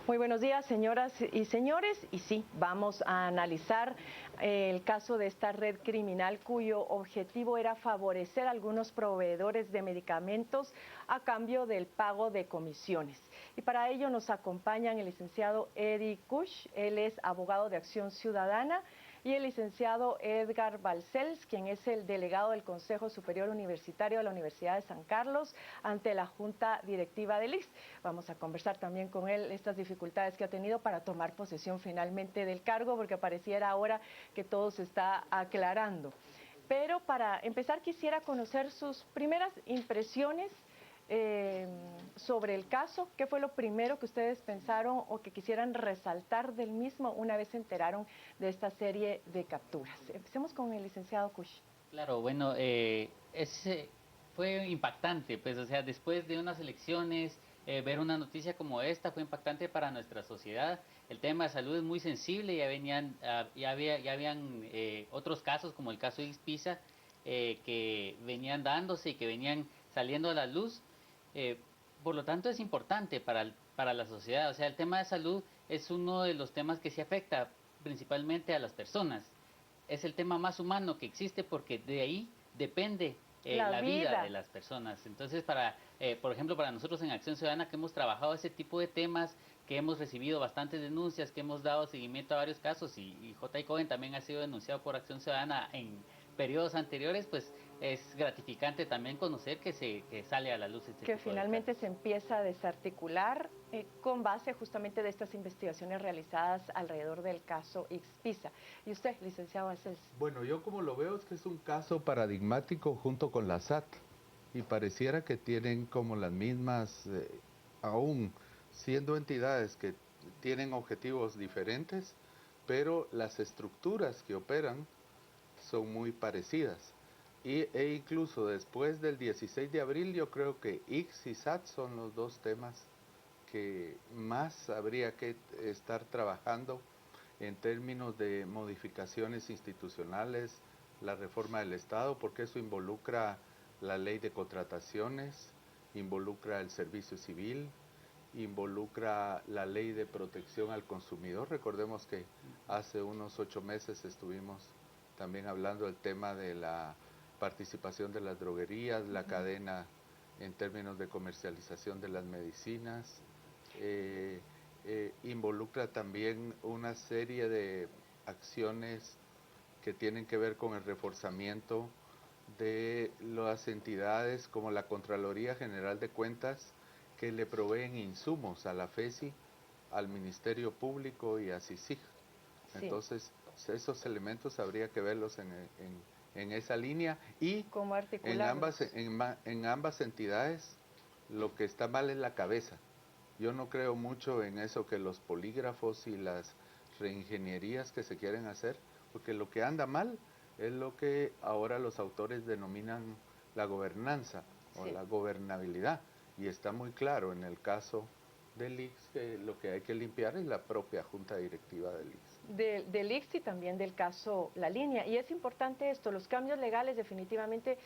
Muy buenos días, señoras y señores. Y sí, vamos a analizar el caso de esta red criminal cuyo objetivo era favorecer a algunos proveedores de medicamentos a cambio del pago de comisiones. Y para ello nos acompañan el licenciado Eddie Kush, él es abogado de Acción Ciudadana, y el licenciado Edgar Balcells, quien es el delegado del Consejo Superior Universitario de la Universidad de San Carlos ante la Junta Directiva del ICS. Vamos a conversar también con él estas dificultades que ha tenido para tomar posesión finalmente del cargo, porque pareciera ahora que todo se está aclarando. Pero para empezar quisiera conocer sus primeras impresiones sobre el caso. ¿Qué fue lo primero que ustedes pensaron o que quisieran resaltar del mismo una vez se enteraron de esta serie de capturas? Empecemos con el licenciado Kush. Claro, bueno, fue impactante, pues, o sea, después de unas elecciones, ver una noticia como esta fue impactante para nuestra sociedad. El tema de salud es muy sensible, ya habían otros casos, como el caso de Ispisa, que venían dándose y que venían saliendo a la luz. Eh, por lo tanto, es importante para la sociedad. O sea, el tema de salud es uno de los temas que se afecta principalmente a las personas. Es el tema más humano que existe porque de ahí depende La la vida de vida. las personas. Entonces, por ejemplo, para nosotros en Acción Ciudadana que hemos trabajado ese tipo de temas, que hemos recibido bastantes denuncias, que hemos dado seguimiento a varios casos y J. Cohen también ha sido denunciado por Acción Ciudadana en periodos anteriores, pues es gratificante también conocer que sale a la luz este Que tipo de finalmente casos. se empieza a desarticular con base justamente de estas investigaciones realizadas alrededor del caso Ispisa. ¿Y usted, licenciado Balcells? Bueno, yo como lo veo es que es un caso paradigmático junto con la SAT y pareciera que tienen como las mismas, aún siendo entidades que tienen objetivos diferentes, pero las estructuras que operan son muy parecidas. E incluso después del 16 de abril yo creo que ICS y SAT son los dos temas que más habría que estar trabajando en términos de modificaciones institucionales, la reforma del Estado, porque eso involucra la ley de contrataciones, involucra el servicio civil, involucra la ley de protección al consumidor. Recordemos que hace unos 8 meses estuvimos también hablando del tema de la participación de las droguerías, la cadena en términos de comercialización de las medicinas. Involucra también una serie de acciones que tienen que ver con el reforzamiento de las entidades como la Contraloría General de Cuentas que le proveen insumos a la FESI, al Ministerio Público y a CICIG. Sí. Entonces, esos elementos habría que verlos en esa línea y ¿Cómo articularlos? en ambas entidades lo que está mal es la cabeza. Yo no creo mucho en eso que los polígrafos y las reingenierías que se quieren hacer, porque lo que anda mal es lo que ahora los autores denominan la gobernanza o Sí. la gobernabilidad. Y está muy claro en el caso del ICS que lo que hay que limpiar es la propia junta directiva del ICS. Del ICS y también del caso La Línea. Y es importante esto, los cambios legales definitivamente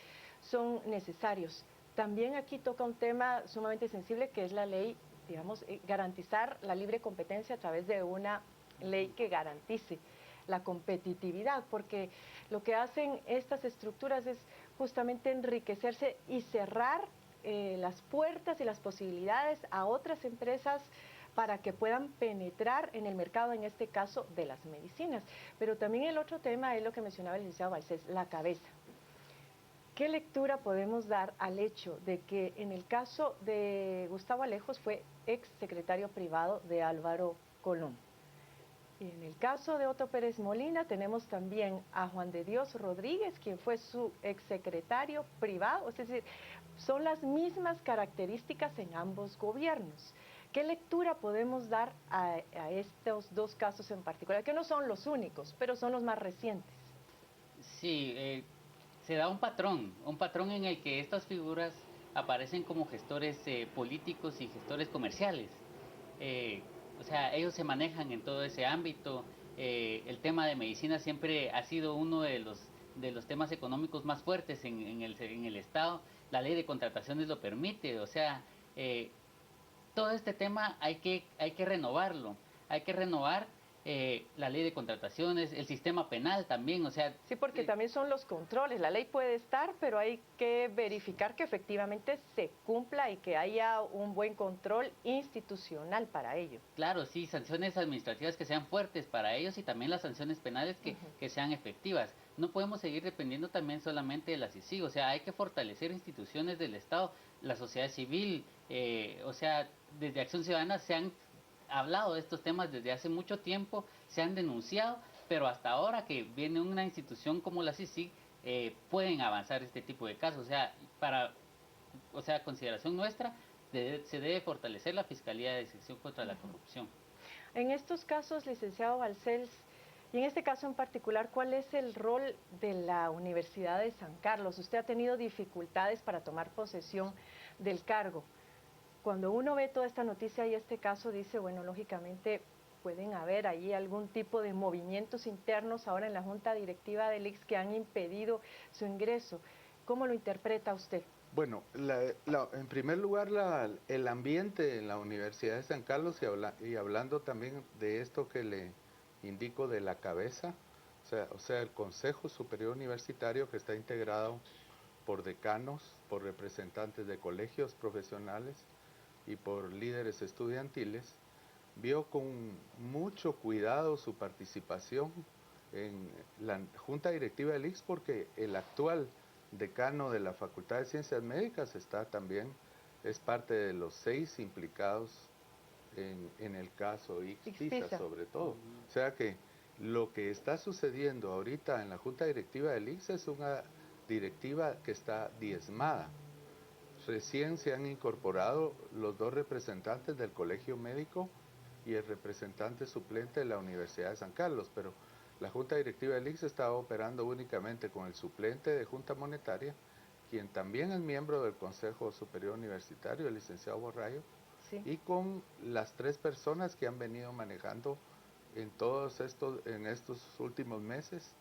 son necesarios. También aquí toca un tema sumamente sensible que es la ley, digamos, garantizar la libre competencia a través de una ley que garantice la competitividad, porque lo que hacen estas estructuras es justamente enriquecerse y cerrar las puertas y las posibilidades a otras empresas para que puedan penetrar en el mercado, en este caso de las medicinas. Pero también el otro tema es lo que mencionaba el licenciado Balcells, la cabeza. ¿Qué lectura podemos dar al hecho de que en el caso de Gustavo Alejos fue ex secretario privado de Álvaro Colón? Y en el caso de Otto Pérez Molina tenemos también a Juan de Dios Rodríguez, quien fue su exsecretario privado, es decir, son las mismas características en ambos gobiernos. ¿Qué lectura podemos dar a estos dos casos en particular? Que no son los únicos, pero son los más recientes. Sí, se da un patrón en el que estas figuras aparecen como gestores políticos y gestores comerciales. O sea, ellos se manejan en todo ese ámbito. El tema de medicina siempre ha sido uno de los temas económicos más fuertes en el Estado. La ley de contrataciones lo permite. O sea, todo este tema hay que renovarlo, hay que renovar la ley de contrataciones, el sistema penal también, o sea... Sí, porque también son los controles. La ley puede estar, pero hay que verificar que efectivamente se cumpla y que haya un buen control institucional para ello. Claro, sí, sanciones administrativas que sean fuertes para ellos y también las sanciones penales que sean efectivas. No podemos seguir dependiendo también solamente de la CICIG, o sea, hay que fortalecer instituciones del Estado, la sociedad civil, o sea, desde Acción Ciudadana se han hablado de estos temas desde hace mucho tiempo, se han denunciado, pero hasta ahora que viene una institución como la CICIG, pueden avanzar este tipo de casos, o sea, o sea, consideración nuestra, se debe fortalecer la Fiscalía de Sección contra la Corrupción. En estos casos, licenciado Balcells, y en este caso en particular, ¿cuál es el rol de la Universidad de San Carlos? Usted ha tenido dificultades para tomar posesión del cargo. Cuando uno ve toda esta noticia y este caso, dice, bueno, lógicamente pueden haber ahí algún tipo de movimientos internos ahora en la Junta Directiva del ICS que han impedido su ingreso. ¿Cómo lo interpreta usted? Bueno, en primer lugar, el ambiente en la Universidad de San Carlos y hablando también de esto que le indico de la cabeza, o sea, el Consejo Superior Universitario que está integrado por decanos, por representantes de colegios profesionales y por líderes estudiantiles, vio con mucho cuidado su participación en la Junta Directiva del ICS porque el actual decano de la Facultad de Ciencias Médicas es parte de los 6 implicados en el caso ICS-PISA sobre todo. O sea que lo que está sucediendo ahorita en la Junta Directiva del ICS es una directiva que está diezmada. Recién se han incorporado los 2 representantes del Colegio Médico y el representante suplente de la Universidad de San Carlos, pero la Junta Directiva del ICS estaba operando únicamente con el suplente de Junta Monetaria, quien también es miembro del Consejo Superior Universitario, el licenciado Borrayo, sí, y con las 3 personas que han venido manejando en estos últimos meses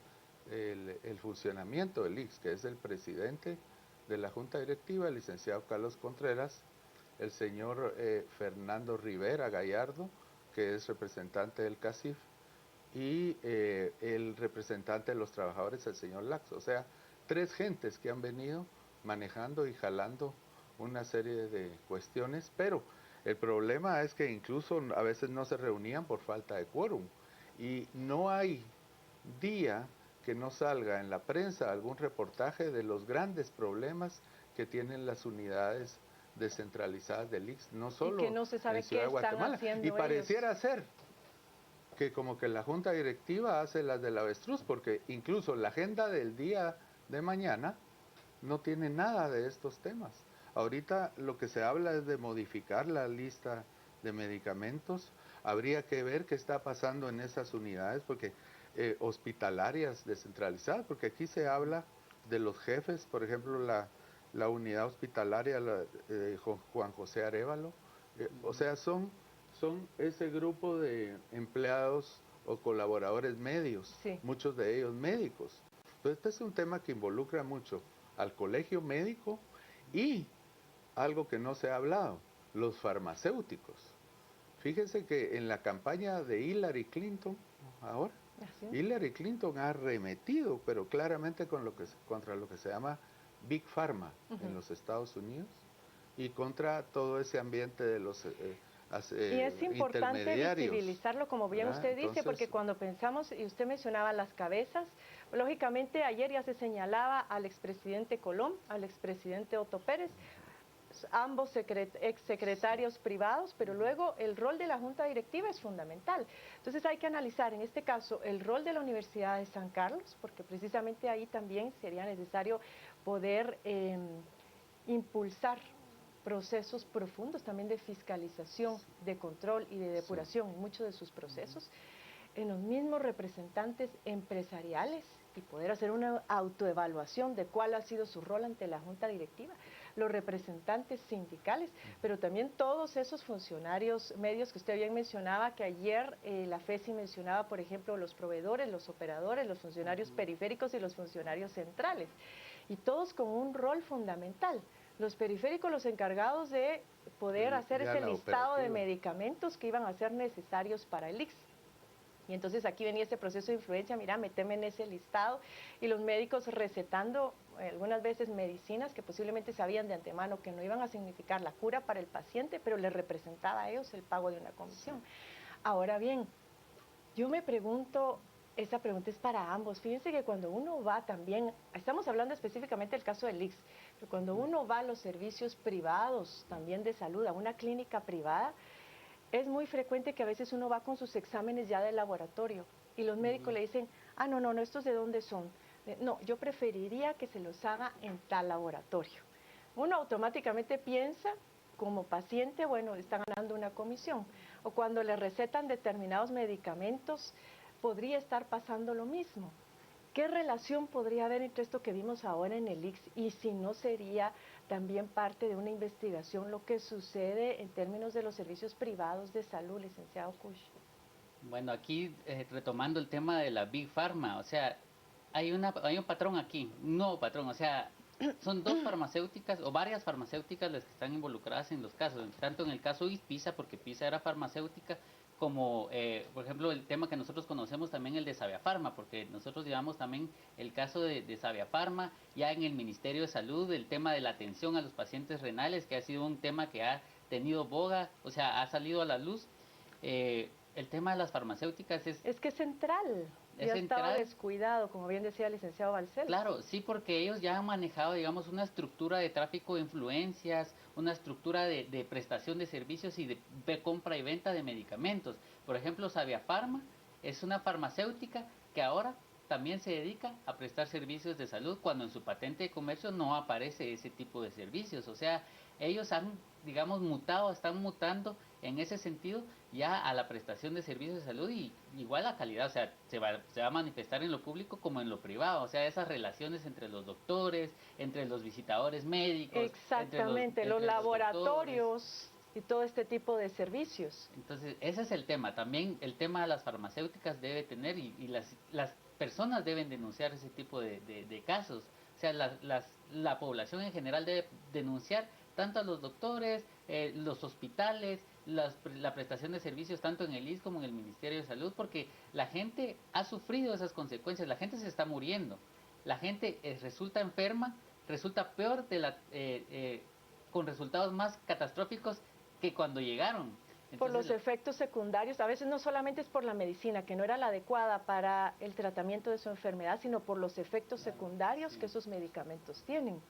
el funcionamiento del ICS, que es el presidente de la Junta Directiva, el licenciado Carlos Contreras, el señor Fernando Rivera Gallardo, que es representante del CACIF, y el representante de los trabajadores, el señor Lax. O sea, 3 gentes que han venido manejando y jalando una serie de cuestiones, pero el problema es que incluso a veces no se reunían por falta de quórum, y no hay día que no salga en la prensa algún reportaje de los grandes problemas que tienen las unidades descentralizadas del ICS, no solo y que no se sabe en Ciudad de Guatemala. Y pareciera ellos ser que como que la Junta Directiva hace las del avestruz, porque incluso la agenda del día de mañana no tiene nada de estos temas. Ahorita lo que se habla es de modificar la lista de medicamentos. Habría que ver qué está pasando en esas unidades, porque hospitalarias descentralizadas, porque aquí se habla de los jefes, por ejemplo, la unidad hospitalaria Juan José Arévalo, o sea, son ese grupo de empleados o colaboradores medios, sí, muchos de ellos médicos. Entonces, este es un tema que involucra mucho al colegio médico y algo que no se ha hablado, los farmacéuticos. Fíjense que en la campaña de Hillary Clinton, ahora, Hillary Clinton ha arremetido, pero claramente contra lo que se llama Big Pharma en los Estados Unidos y contra todo ese ambiente de los y es importante visibilizarlo, como bien usted dice, porque cuando pensamos, y usted mencionaba las cabezas, lógicamente ayer ya se señalaba al expresidente Colom, al expresidente Otto Pérez, ambos exsecretarios privados, pero luego el rol de la Junta Directiva es fundamental. Entonces hay que analizar en este caso el rol de la Universidad de San Carlos, porque precisamente ahí también sería necesario poder impulsar procesos profundos también de fiscalización, de control y de depuración en muchos de sus procesos, en los mismos representantes empresariales y poder hacer una autoevaluación de cuál ha sido su rol ante la Junta Directiva, los representantes sindicales, pero también todos esos funcionarios medios que usted bien mencionaba, que ayer la FESI mencionaba, por ejemplo, los proveedores, los operadores, los funcionarios periféricos y los funcionarios centrales, y todos con un rol fundamental, Los periféricos, los encargados de poder hacer Ya ese la listado de operativa. medicamentos que iban a ser necesarios para el ICS. Y entonces aquí venía este proceso de influencia, mira, meteme en ese listado, y los médicos recetando algunas veces medicinas que posiblemente sabían de antemano que no iban a significar la cura para el paciente, pero les representaba a ellos el pago de una comisión. Ahora bien, yo me pregunto, esta pregunta es para ambos. Fíjense que cuando uno va también, estamos hablando específicamente del caso del ICS, pero cuando uno va a los servicios privados también de salud, a una clínica privada, es muy frecuente que a veces uno va con sus exámenes ya de laboratorio y los médicos le dicen, ah, no, no, no, ¿estos de dónde son? No, yo preferiría que se los haga en tal laboratorio. Uno automáticamente piensa, como paciente, bueno, está ganando una comisión. O cuando le recetan determinados medicamentos, podría estar pasando lo mismo. ¿Qué relación podría haber entre esto que vimos ahora en el ICS y si no sería también parte de una investigación lo que sucede en términos de los servicios privados de salud, licenciado Kush? Bueno, aquí retomando el tema de la Big Pharma, o sea, hay un patrón aquí, un nuevo patrón, o sea, son dos farmacéuticas o varias farmacéuticas las que están involucradas en los casos, tanto en el caso PISA, porque PISA era farmacéutica, como por ejemplo el tema que nosotros conocemos también el de Savia Pharma, porque nosotros llevamos también el caso de Savia Pharma, ya en el Ministerio de Salud, el tema de la atención a los pacientes renales, que ha sido un tema que ha tenido boga, o sea, ha salido a la luz. El tema de las farmacéuticas Es que es central y es ha estado central. descuidado, como bien decía el licenciado Balcells. Claro, sí, porque ellos ya han manejado, digamos, una estructura de tráfico de influencias, una estructura de prestación de servicios y de compra y venta de medicamentos. Por ejemplo, Savia Pharma es una farmacéutica que ahora también se dedica a prestar servicios de salud cuando en su patente de comercio no aparece ese tipo de servicios. O sea, ellos han, digamos, mutado, están mutando en ese sentido ya a la prestación de servicios de salud y igual la calidad, o sea, se va a manifestar en lo público como en lo privado, o sea, esas relaciones entre los doctores, entre los visitadores médicos, Exactamente, los entre los doctores. laboratorios y todo este tipo de servicios. Entonces, ese es el tema. También el tema de las farmacéuticas debe tener y las personas deben denunciar ese tipo de casos. O sea, la población en general debe denunciar tanto a los doctores, los hospitales, la prestación de servicios tanto en el ISS como en el Ministerio de Salud, porque la gente ha sufrido esas consecuencias, la gente se está muriendo, la gente resulta enferma, resulta peor con resultados más catastróficos que cuando llegaron. Por Entonces, los efectos secundarios, a veces no solamente es por la medicina, que no era la adecuada para el tratamiento de su enfermedad, sino por los efectos secundarios sí. que esos medicamentos tienen.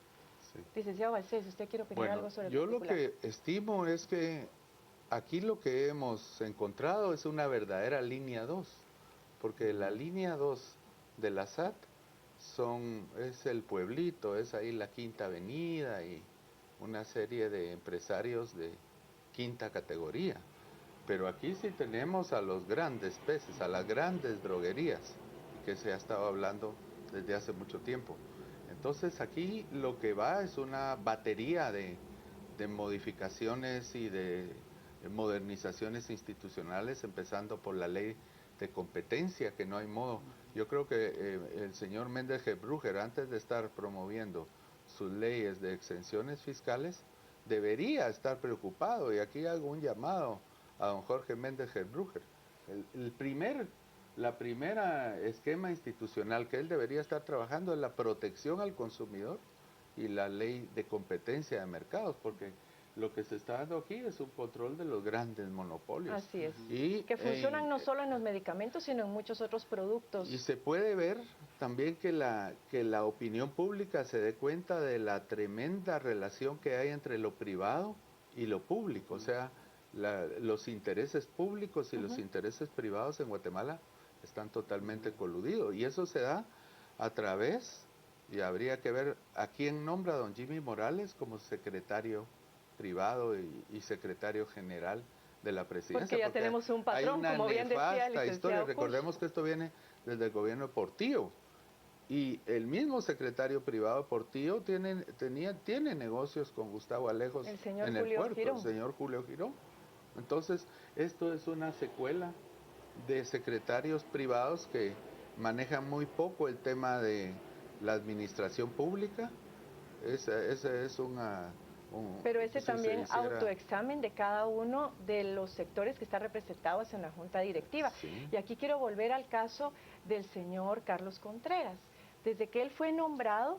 Sí. Licenciado Balcells, ¿usted quiere opinar Bueno, algo sobre el yo lo particular? que estimo es que aquí lo que hemos encontrado es una verdadera línea 2, porque la línea 2 de la SAT es el pueblito, es ahí la Quinta Avenida y una serie de empresarios de quinta categoría. Pero aquí sí tenemos a los grandes peces, a las grandes droguerías, que se ha estado hablando desde hace mucho tiempo. Entonces aquí lo que va es una batería de modificaciones y de modernizaciones institucionales, empezando por la ley de competencia, que no hay modo. Yo creo que el señor Méndez Gebruger, antes de estar promoviendo sus leyes de exenciones fiscales, debería estar preocupado, y aquí hago un llamado a don Jorge Méndez Gebruger. La primera esquema institucional que él debería estar trabajando es la protección al consumidor y la ley de competencia de mercados, porque lo que se está dando aquí es un control de los grandes monopolios. Así es. Y Que funcionan no solo en los medicamentos, sino en muchos otros productos. y se puede ver también que la opinión pública se dé cuenta de la tremenda relación que hay entre lo privado y lo público. O sea, los intereses públicos y los intereses privados en Guatemala están totalmente coludidos. Y eso se da a través, y habría que ver a quién nombra a don Jimmy Morales como secretario privado y secretario general de la presidencia. Porque ya tenemos un patrón, como bien decía el licenciado Historia. Kush. Recordemos que esto viene desde el gobierno de Portillo. Y el mismo secretario privado Portillo tiene negocios con Gustavo Alejos El señor en el Julio puerto, Girón. el señor Julio Girón. Entonces, esto es una secuela de secretarios privados que manejan muy poco el tema de la administración pública ese es Pero ese si se también hiciera- autoexamen de cada uno de los sectores que están representados en la Junta Directiva. Sí. Y aquí quiero volver al caso del señor Carlos Contreras. Desde que él fue nombrado,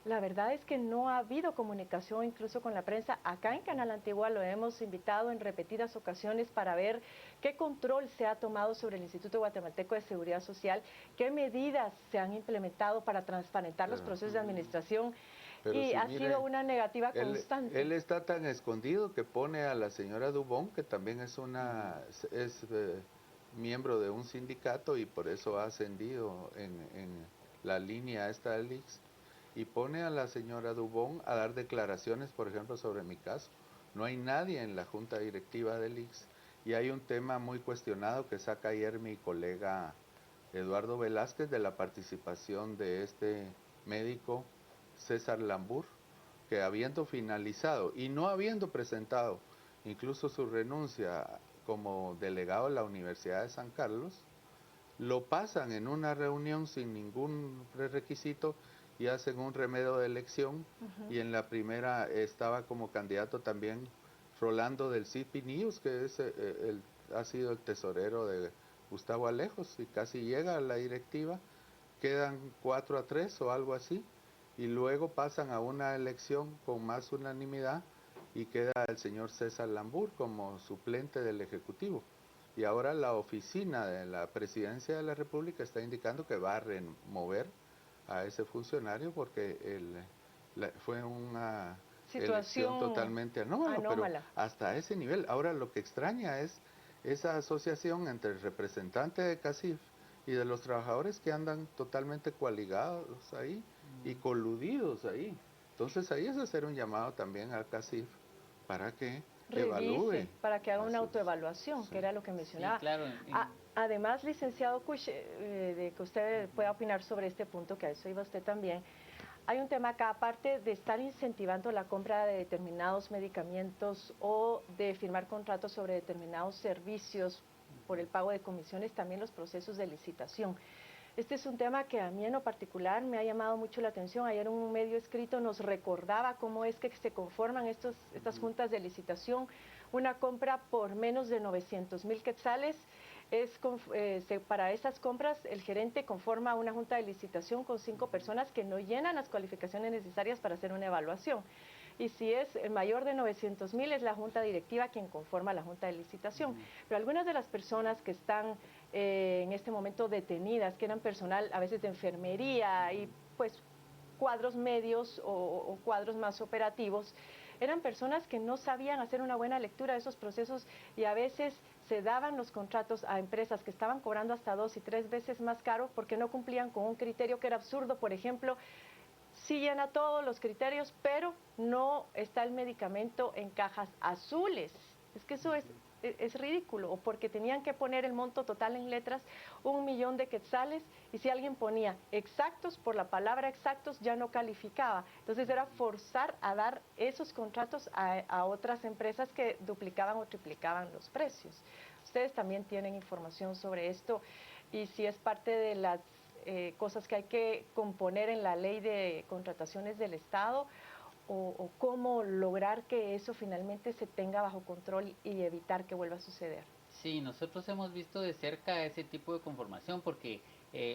la verdad es que no ha habido comunicación incluso con la prensa. Acá en Canal Antigua lo hemos invitado en repetidas ocasiones para ver qué control se ha tomado sobre el Instituto Guatemalteco de Seguridad Social, qué medidas se han implementado para transparentar los Pero- procesos de administración. Pero Y sí, ha mire, sido una negativa constante. él está tan escondido que pone a la señora Dubón, que también es miembro de un sindicato y por eso ha ascendido en la línea esta del IX, y pone a la señora Dubón a dar declaraciones, por ejemplo, sobre mi caso. No hay nadie en la junta directiva del IX, y hay un tema muy cuestionado que saca ayer mi colega Eduardo Velázquez de la participación de este médico César Lambur, que habiendo finalizado y no habiendo presentado incluso su renuncia como delegado de la Universidad de San Carlos, lo pasan en una reunión sin ningún prerequisito y hacen un remedio de elección. Y en la primera estaba como candidato también Rolando del CIPI News, que es, ha sido el tesorero de Gustavo Alejos, y casi llega a la directiva, quedan 4-3 o algo así, y luego pasan a una elección con más unanimidad y queda el señor César Lambur como suplente del Ejecutivo. Y ahora la oficina de la Presidencia de la República está indicando que va a remover a ese funcionario porque fue una elección Situación totalmente anómala, pero anómala. hasta ese nivel. Ahora lo que extraña es esa asociación entre el representante de CACIF y de los trabajadores que andan totalmente coaligados ahí y coludidos ahí. Entonces ahí es hacer un llamado también al CACIF para que evalúe. Revise, para que haga una Así es. autoevaluación, Sí. que era lo que Sí, mencionaba. claro. Además, licenciado Kush, de que usted pueda opinar sobre este punto, que a eso iba usted también, hay un tema acá, aparte de estar incentivando la compra de determinados medicamentos o de firmar contratos sobre determinados servicios por el pago de comisiones, también los procesos de licitación. Este es un tema que a mí en lo particular me ha llamado mucho la atención. Ayer un medio escrito nos recordaba cómo es que se conforman estas juntas de licitación. Una compra por menos de 900,000 quetzales. Para esas compras el gerente conforma una junta de licitación con 5 personas que no llenan las cualificaciones necesarias para hacer una evaluación. Y si es mayor de 900,000 es la junta directiva quien conforma la junta de licitación. Pero algunas de las personas que están en este momento detenidas, que eran personal a veces de enfermería y pues cuadros medios o cuadros más operativos, eran personas que no sabían hacer una buena lectura de esos procesos y a veces se daban los contratos a empresas que estaban cobrando hasta 2 y 3 veces más caro porque no cumplían con un criterio que era absurdo. Por ejemplo, sí llena todos los criterios, pero no está el medicamento en cajas azules. Es que eso es ridículo, o porque tenían que poner el monto total en letras, 1,000,000 de quetzales, y si alguien ponía exactos, por la palabra exactos ya no calificaba. Entonces era forzar a dar esos contratos a otras empresas que duplicaban o triplicaban los precios. Ustedes también tienen información sobre esto, y si es parte de las cosas que hay que componer en la ley de contrataciones del Estado, o cómo lograr que eso finalmente se tenga bajo control y evitar que vuelva a suceder. Sí, nosotros hemos visto de cerca ese tipo de conformación porque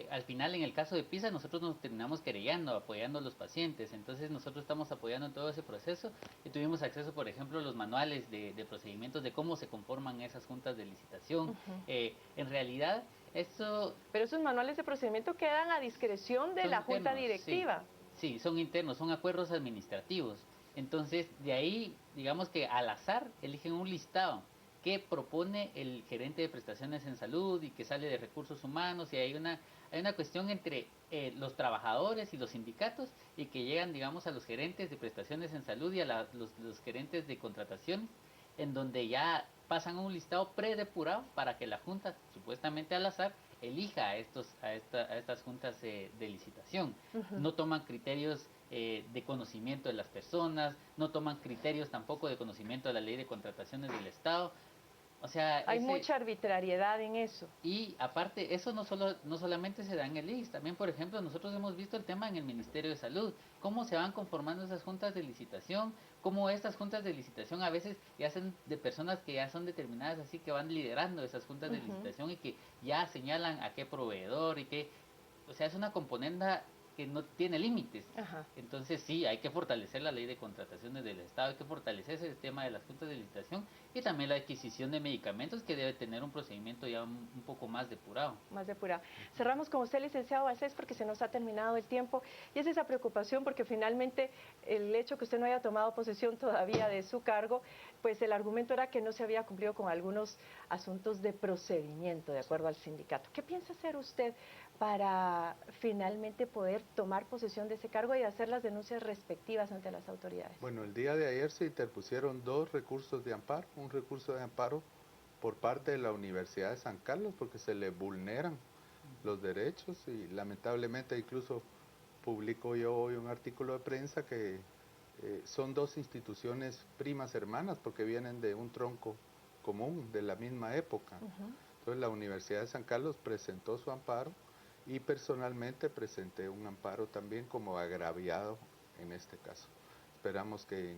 al final en el caso de PISA nosotros nos terminamos querellando, apoyando a los pacientes, entonces nosotros estamos apoyando en todo ese proceso y tuvimos acceso, por ejemplo, a los manuales de procedimientos de cómo se conforman esas juntas de licitación. En realidad, eso... Pero esos manuales de procedimiento quedan a discreción de la junta directiva. Sí, son internos, son acuerdos administrativos. Entonces, de ahí, digamos que al azar, eligen un listado que propone el gerente de prestaciones en salud y que sale de recursos humanos, y hay una cuestión entre los trabajadores y los sindicatos y que llegan, digamos, a los gerentes de prestaciones en salud y a los gerentes de contratación, en donde ya pasan a un listado predepurado para que la junta, supuestamente al azar, elija a estas juntas de licitación. No toman criterios de conocimiento de las personas, no toman criterios tampoco de conocimiento de la ley de contrataciones del Estado. O sea, Hay mucha arbitrariedad en eso. y aparte, eso no solamente se da en el ISSSTE, también, por ejemplo, nosotros hemos visto el tema en el Ministerio de Salud, cómo se van conformando esas juntas de licitación, cómo estas juntas de licitación a veces ya son de personas que ya son determinadas, así que van liderando esas juntas de licitación y que ya señalan a qué proveedor y qué, o sea, es una componenda que no tiene límites. Ajá. Entonces sí, hay que fortalecer la ley de contrataciones del Estado, hay que fortalecer ese tema de las juntas de licitación y también la adquisición de medicamentos que debe tener un procedimiento ya un poco más depurado. Más depurado. Cerramos con usted, licenciado Balcells, porque se nos ha terminado el tiempo y es esa preocupación porque finalmente el hecho que usted no haya tomado posesión todavía de su cargo, pues el argumento era que no se había cumplido con algunos asuntos de procedimiento de acuerdo al sindicato. ¿Qué piensa hacer usted para finalmente poder tomar posesión de ese cargo y hacer las denuncias respectivas ante las autoridades? Bueno, el día de ayer se interpusieron 2 recursos de amparo, un recurso de amparo por parte de la Universidad de San Carlos porque se le vulneran los derechos y lamentablemente incluso publico yo hoy un artículo de prensa que son 2 instituciones primas hermanas porque vienen de un tronco común de la misma época. Entonces la Universidad de San Carlos presentó su amparo y personalmente presenté un amparo también como agraviado en este caso. Esperamos que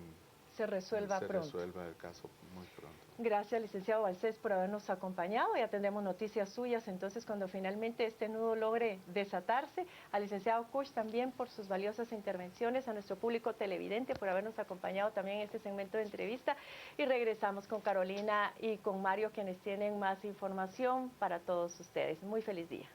se resuelva pronto. resuelva el caso muy pronto. Gracias, licenciado Balcells, por habernos acompañado. Ya tendremos noticias suyas entonces cuando finalmente este nudo logre desatarse. Al licenciado Kusch también por sus valiosas intervenciones, a nuestro público televidente por habernos acompañado también en este segmento de entrevista. Y regresamos con Carolina y con Mario, quienes tienen más información para todos ustedes. Muy feliz día.